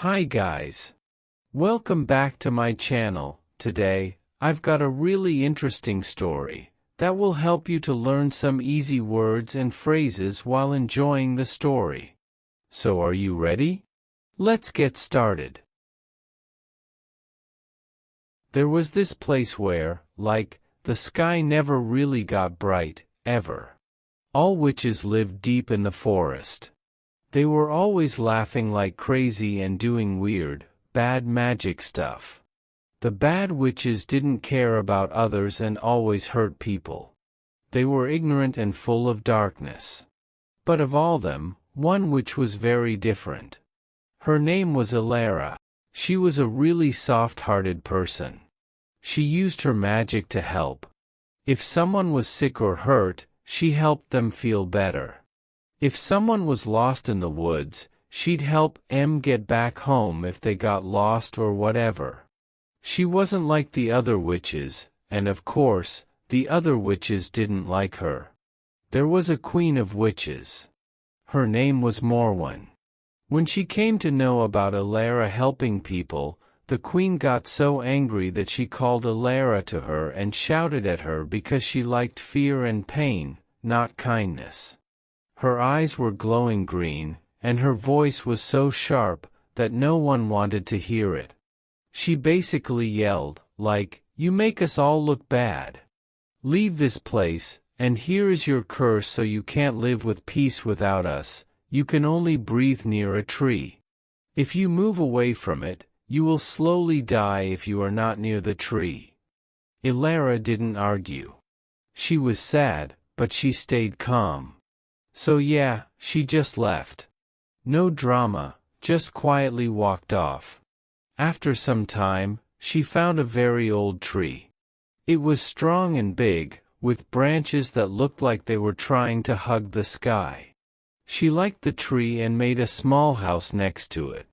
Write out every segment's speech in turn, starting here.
Hi guys. Welcome back to my channel. Today, I've got a really interesting story that will help you to learn some easy words and phrases while enjoying the story. So are you ready? Let's get started. There was this place where, the sky never really got bright, ever. All witches lived deep in the forest. They were always laughing like crazy and doing weird, bad magic stuff. The bad witches didn't care about others and always hurt people. They were ignorant and full of darkness. But of all them, one witch was very different. Her name was Elara. She was a really soft-hearted person. She used her magic to help. If someone was sick or hurt, she helped them feel better. If someone was lost in the woods, she'd help them get back home if they got lost or whatever. She wasn't like the other witches, and of course, the other witches didn't like her. There was a queen of witches. Her name was Morwen. When she came to know about Elara helping people, the queen got so angry that she called Elara to her and shouted at her because she liked fear and pain, not kindness. Her eyes were glowing green, and her voice was so sharp that no one wanted to hear it. She basically yelled, "You make us all look bad. Leave this place, and here is your curse so you can't live with peace without us. You can only breathe near a tree. If you move away from it, you will slowly die if you are not near the tree." Elara didn't argue. She was sad, but she stayed calm. So yeah, she just left. No drama, just quietly walked off. After some time, she found a very old tree. It was strong and big, with branches that looked like they were trying to hug the sky. She liked the tree and made a small house next to it.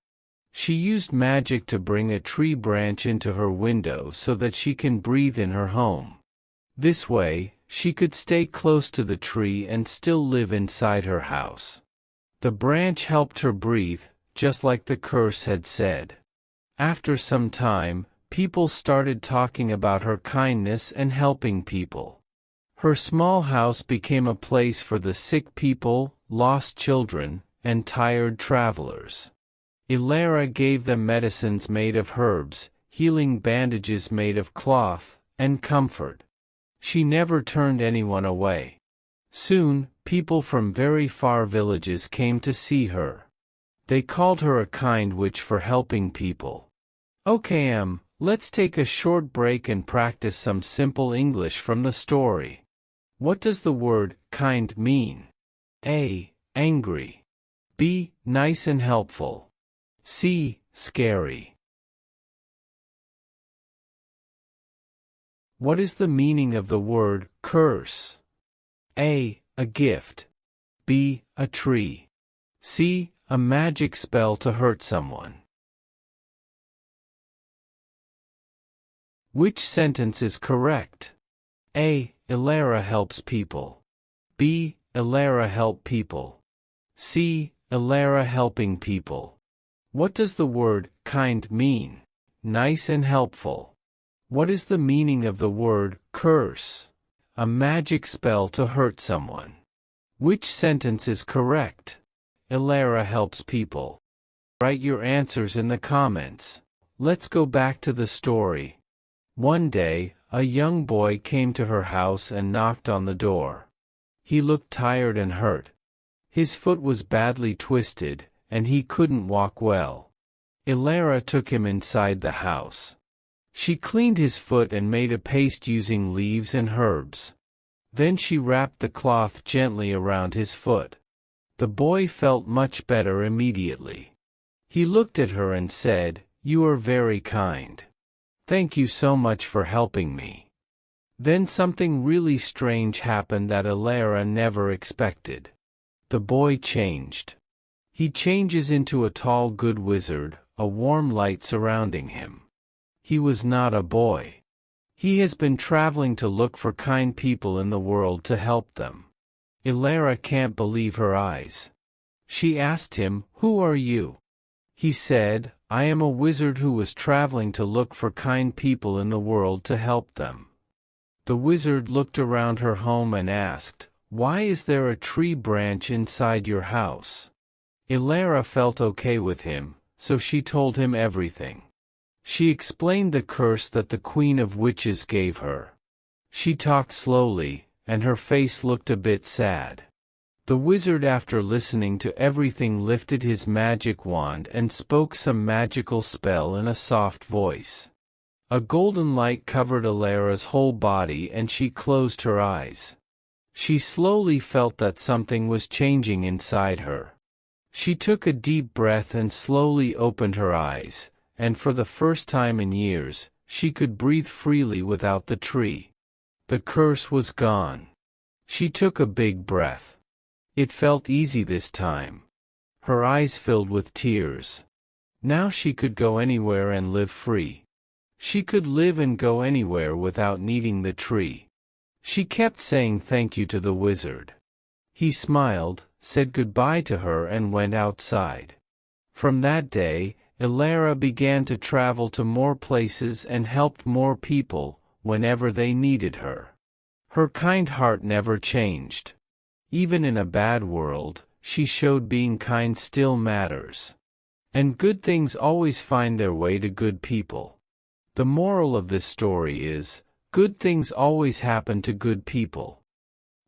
She used magic to bring a tree branch into her window so that she can breathe in her home. This way, she could stay close to the tree and still live inside her house. The branch helped her breathe, just like the curse had said. After some time, people started talking about her kindness and helping people. Her small house became a place for the sick people, lost children, and tired travelers. Elara gave them medicines made of herbs, healing bandages made of cloth, and comfort. She never turned anyone away. Soon, people from very far villages came to see her. They called her a kind witch for helping people. Okay, let's take a short break and practice some simple English from the story. What does the word kind mean? A. Angry. B. Nice and helpful. C. Scary. What is the meaning of the word curse? A. A gift. B. A tree. C. A magic spell to hurt someone. Which sentence is correct? A. Elara helps people. B. Elara help people. C. Elara helping people. What does the word kind mean? Nice and helpful. What is the meaning of the word curse? A magic spell to hurt someone. Which sentence is correct? Elara helps people. Write your answers in the comments. Let's go back to the story. One day, a young boy came to her house and knocked on the door. He looked tired and hurt. His foot was badly twisted, and he couldn't walk well. Elara took him inside the house. She cleaned his foot and made a paste using leaves and herbs. Then she wrapped the cloth gently around his foot. The boy felt much better immediately. He looked at her and said, "You are very kind. Thank you so much for helping me." Then something really strange happened that Elara never expected. The boy changed. He changes into a tall good wizard, a warm light surrounding him. He was not a boy. He has been traveling to look for kind people in the world to help them. Elara can't believe her eyes. She asked him, "Who are you?" He said, "I am a wizard who was traveling to look for kind people in the world to help them." The wizard looked around her home and asked, "Why is there a tree branch inside your house?" Elara felt okay with him, so she told him everything. She explained the curse that the Queen of Witches gave her. She talked slowly, and her face looked a bit sad. The wizard, after listening to everything, lifted his magic wand and spoke some magical spell in a soft voice. A golden light covered Elara's whole body and she closed her eyes. She slowly felt that something was changing inside her. She took a deep breath and slowly opened her eyes, and for the first time in years, she could breathe freely without the tree. The curse was gone. She took a big breath. It felt easy this time. Her eyes filled with tears. Now she could go anywhere and live free. She could live and go anywhere without needing the tree. She kept saying thank you to the wizard. He smiled, said goodbye to her and went outside. From that day, Elara began to travel to more places and helped more people whenever they needed her. Her kind heart never changed. Even in a bad world, she showed being kind still matters. And good things always find their way to good people. The moral of this story is, good things always happen to good people.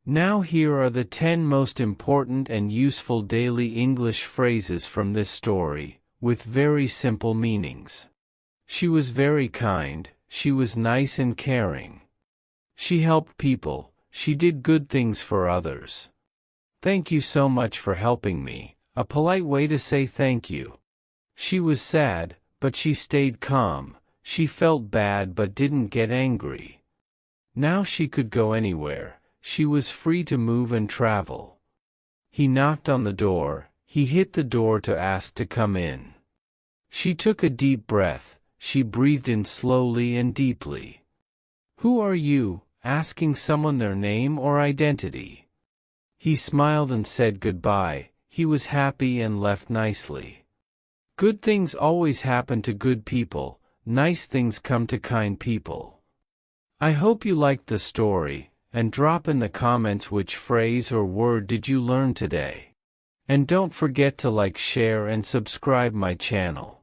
Now here are the 10 most important and useful daily English phrases from this story, with very simple meanings. She was very kind, she was nice and caring. She helped people, she did good things for others. Thank you so much for helping me, a polite way to say thank you. She was sad, but she stayed calm. She felt bad but didn't get angry. Now she could go anywhere, she was free to move and travel. He knocked on the door, he hit the door to ask to come in. She took a deep breath, she breathed in slowly and deeply. Who are you? Asking someone their name or identity. He smiled and said goodbye, he was happy and left nicely. Good things always happen to good people, nice things come to kind people. I hope you liked the story, and drop in the comments which phrase or word did you learn today. And don't forget to like, share and subscribe my channel.